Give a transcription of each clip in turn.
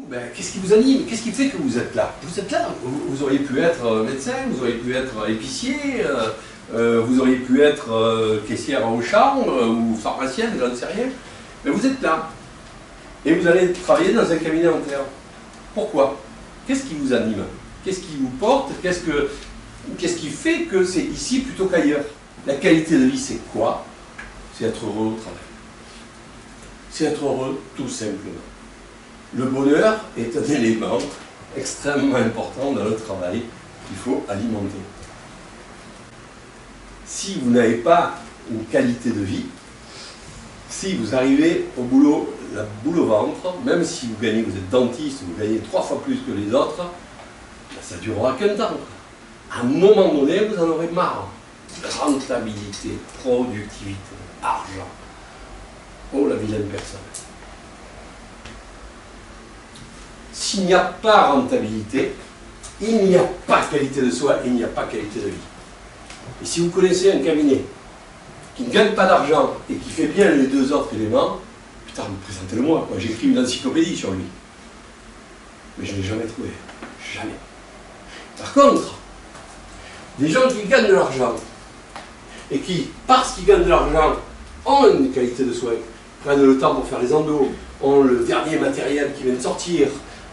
ben, qu'est-ce qui vous anime? Qu'est-ce qui fait que vous êtes là? Vous êtes là, vous auriez pu être médecin, vous auriez pu être épicier, vous auriez pu être caissière au champ ou pharmacienne, je ne sais rien. Mais vous êtes là. Et vous allez travailler dans un cabinet dentaire. Pourquoi? Qu'est-ce qui vous anime? Qu'est-ce qui vous porte? Qu'est-ce qui fait que c'est ici plutôt qu'ailleurs? La qualité de vie, c'est quoi? C'est être heureux au travail. C'est être heureux, tout simplement. Le bonheur est un élément extrêmement important dans le travail qu'il faut alimenter. Si vous n'avez pas une qualité de vie, si vous arrivez au boulot, la boule au ventre, même si vous gagnez, vous êtes dentiste, vous gagnez 3 fois plus que les autres, ben ça ne durera qu'un temps. À un moment donné, vous en aurez marre. Rentabilité, productivité, argent. Oh, la vilaine personne. S'il n'y a pas rentabilité, il n'y a pas qualité de soi, il n'y a pas qualité de vie. Et si vous connaissez un cabinet qui ne gagne pas d'argent et qui fait bien les deux autres éléments, putain, présentez-le-moi. Moi, j'écris une encyclopédie sur lui. Mais je ne l'ai jamais trouvé. Jamais. Par contre, des gens qui gagnent de l'argent et qui, parce qu'ils gagnent de l'argent, ont une qualité de soins, prennent le temps pour faire les endos, ont le dernier matériel qui vient de sortir,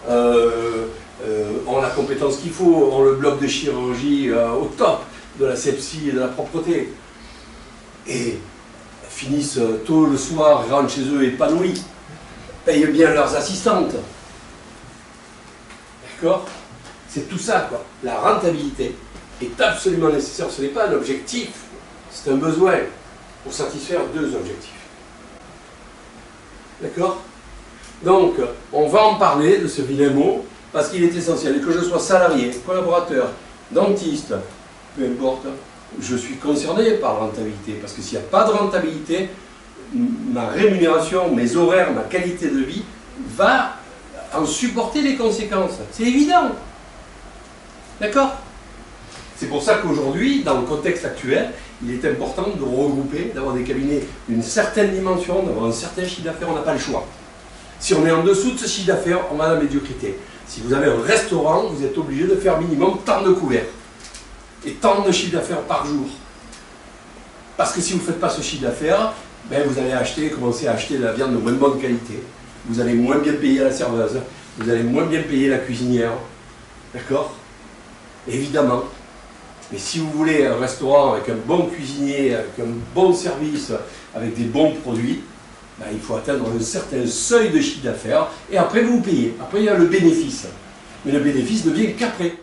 ont la compétence qu'il faut, ont le bloc de chirurgie au top de la sepsie et de la propreté, et finissent tôt le soir, rentrent chez eux épanouis, payent bien leurs assistantes. D'accord? C'est tout ça, quoi. La rentabilité est absolument nécessaire. Ce n'est pas un objectif, c'est un besoin pour satisfaire deux objectifs. D'accord? Donc, on va en parler de ce vilain mot parce qu'il est essentiel. Et que je sois salarié, collaborateur, dentiste, peu importe, je suis concerné par la rentabilité. Parce que s'il n'y a pas de rentabilité, ma rémunération, mes horaires, ma qualité de vie va en supporter les conséquences. C'est évident. D'accord? C'est pour ça qu'aujourd'hui, dans le contexte actuel, il est important de regrouper, d'avoir des cabinets d'une certaine dimension, d'avoir un certain chiffre d'affaires, on n'a pas le choix. Si on est en dessous de ce chiffre d'affaires, on va à la médiocrité. Si vous avez un restaurant, vous êtes obligé de faire minimum tant de couverts et tant de chiffre d'affaires par jour. Parce que si vous ne faites pas ce chiffre d'affaires, ben vous allez commencer à acheter de la viande de moins bonne qualité. Vous allez moins bien payer la serveuse, vous allez moins bien payer la cuisinière. D'accord? Évidemment. Mais si vous voulez un restaurant avec un bon cuisinier, avec un bon service, avec des bons produits, ben, il faut atteindre un certain seuil de chiffre d'affaires et après vous payez. Après il y a le bénéfice. Mais le bénéfice ne vient qu'après.